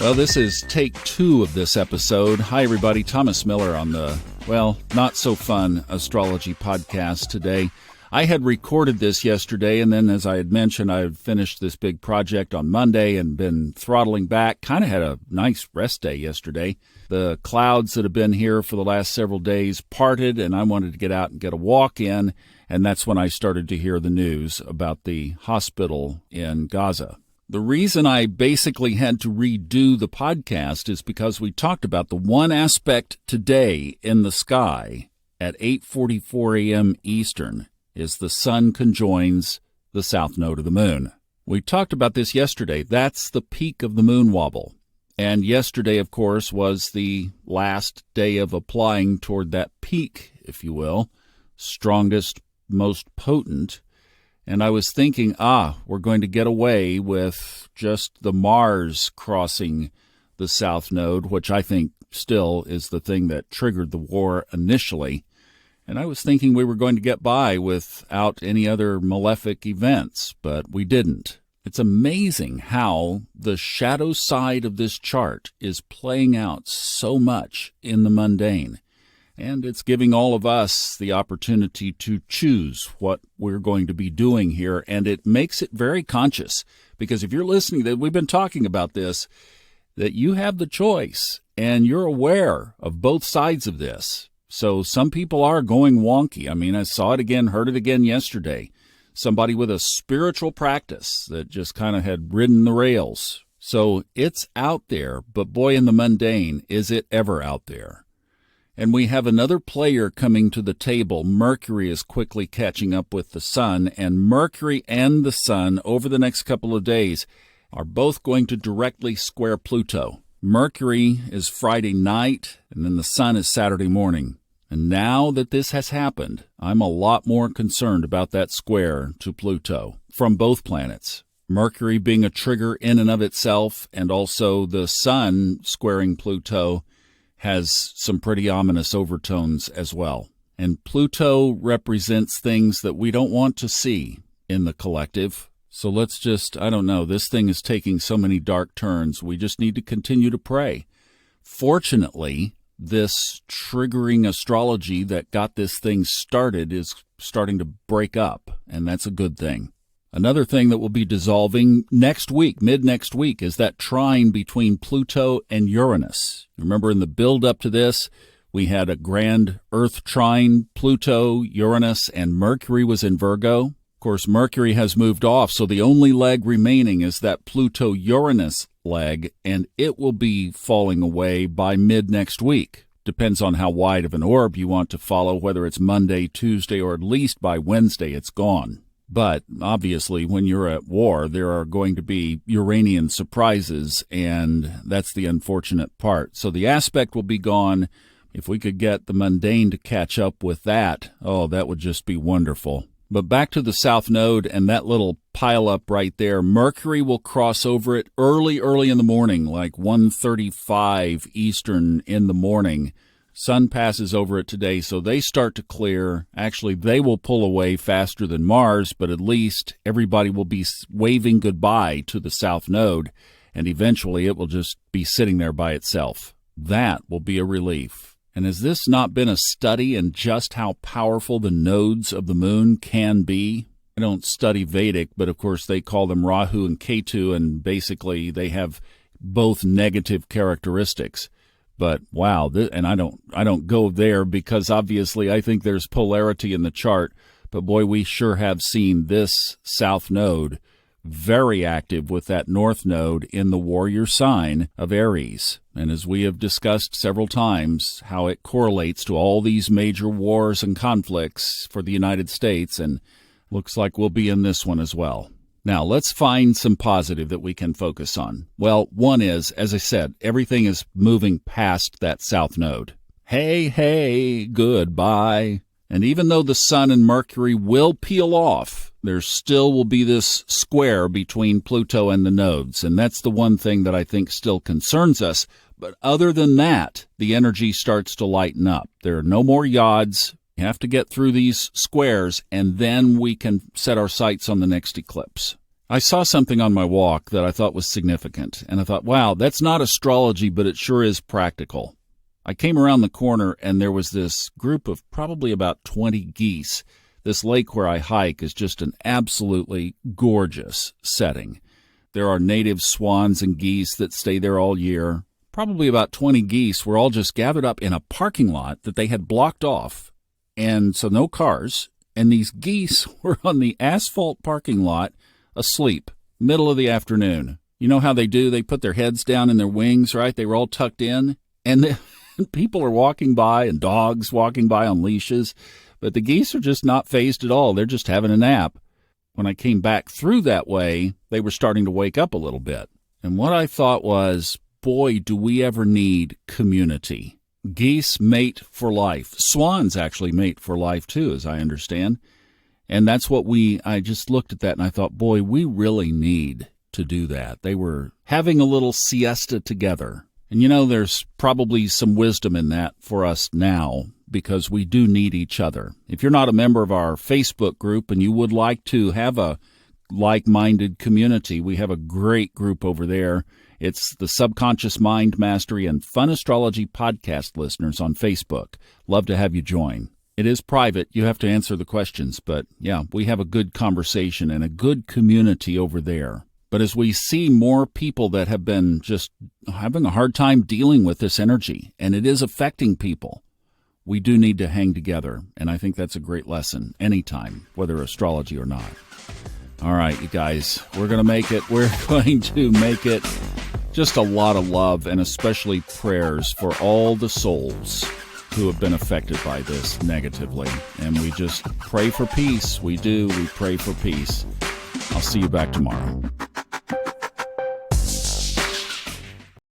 Well, this is take 2 of this episode. Hi, everybody. Thomas Miller on the, not so fun astrology podcast today. I had recorded this yesterday, and then as I had mentioned, I had finished this big project on Monday and been throttling back. Kind of had a nice rest day yesterday. The clouds that have been here for the last several days parted, and I wanted to get out and get a walk in, and that's when I started to hear the news about the hospital in Gaza. The reason I basically had to redo the podcast is because we talked about the one aspect today in the sky at 8:44 a.m. Eastern is the sun conjoins the south node of the moon. We talked about this yesterday. That's the peak of the moon wobble. And yesterday, of course, was the last day of applying toward that peak, if you will, strongest, most potent. And I was thinking, we're going to get away with just the Mars crossing the south node, which I think still is the thing that triggered the war initially. And I was thinking we were going to get by without any other malefic events, but we didn't. It's amazing how the shadow side of this chart is playing out so much in the mundane. And it's giving all of us the opportunity to choose what we're going to be doing here. And it makes it very conscious, because if you're listening, that we've been talking about this, that you have the choice and you're aware of both sides of this. So some people are going wonky. I mean, I saw it again, heard it again yesterday. Somebody with a spiritual practice that just kind of had ridden the rails. So it's out there, but boy, in the mundane, is it ever out there? And we have another player coming to the table. Mercury is quickly catching up with the sun, and Mercury and the sun over the next couple of days are both going to directly square Pluto. Mercury is Friday night, and then the sun is Saturday morning. And now that this has happened, I'm a lot more concerned about that square to Pluto from both planets. Mercury being a trigger in and of itself, and also the sun squaring Pluto has some pretty ominous overtones as well. And Pluto represents things that we don't want to see in the collective. So let's just, this thing is taking so many dark turns. We just need to continue to pray. Fortunately, this triggering astrology that got this thing started is starting to break up, and that's a good thing. Another thing that will be dissolving next week, mid-next week, is that trine between Pluto and Uranus. Remember, in the build-up to this, we had a grand Earth trine, Pluto, Uranus, and Mercury was in Virgo. Of course, Mercury has moved off, so the only leg remaining is that Pluto-Uranus leg, and it will be falling away by mid-next week. Depends on how wide of an orb you want to follow, whether it's Monday, Tuesday, or at least by Wednesday it's gone. But obviously, when you're at war, there are going to be Uranian surprises, and that's the unfortunate part. So the aspect will be gone. If we could get the mundane to catch up with that, that would just be wonderful. But back to the south node and that little pile-up right there. Mercury will cross over it early in the morning, like 1:35 Eastern in the morning. Sun passes over it today, so they start to clear. Actually, they will pull away faster than Mars, but at least everybody will be waving goodbye to the south node, and eventually it will just be sitting there by itself. That will be a relief. And has this not been a study in just how powerful the nodes of the moon can be? I don't study Vedic, but of course they call them Rahu and Ketu, and basically they have both negative characteristics. But wow, and I don't go there because obviously I think there's polarity in the chart. But boy, we sure have seen this south node very active with that north node in the warrior sign of Aries. And as we have discussed several times, how it correlates to all these major wars and conflicts for the United States, and looks like we'll be in this one as well. Now, let's find some positive that we can focus on. Well, one is, as I said, everything is moving past that south node. Hey, goodbye. And even though the sun and Mercury will peel off, there still will be this square between Pluto and the nodes. And that's the one thing that I think still concerns us. But other than that, the energy starts to lighten up. There are no more yods. You have to get through these squares, and then we can set our sights on the next eclipse. I saw something on my walk that I thought was significant, and I thought, wow, that's not astrology, but it sure is practical. I came around the corner, and there was this group of probably about 20 geese. This lake where I hike is just an absolutely gorgeous setting. There are native swans and geese that stay there all year. Probably about 20 geese were all just gathered up in a parking lot that they had blocked off, and so no cars. And these geese were on the asphalt parking lot asleep, middle of the afternoon. You know how they do? They put their heads down in their wings, right? They were all tucked in. And people are walking by and dogs walking by on leashes. But the geese are just not fazed at all. They're just having a nap. When I came back through that way, they were starting to wake up a little bit. And what I thought was, boy, do we ever need community. Geese mate for life. Swans actually mate for life too, as I understand. And that's what I just looked at that and I thought, boy, we really need to do that. They were having a little siesta together. And you know, there's probably some wisdom in that for us now because we do need each other. If you're not a member of our Facebook group and you would like to have a like-minded community, we have a great group over there. It's the Subconscious Mind Mastery and Fun Astrology podcast listeners on Facebook. Love to have you join. It is private. You have to answer the questions. But yeah, we have a good conversation and a good community over there. But as we see more people that have been just having a hard time dealing with this energy, and it is affecting people, we do need to hang together. And I think that's a great lesson anytime, whether astrology or not. All right, you guys, we're going to make it. We're going to make it. Just a lot of love and especially prayers for all the souls who have been affected by this negatively. And we just pray for peace. We do. We pray for peace. I'll see you back tomorrow.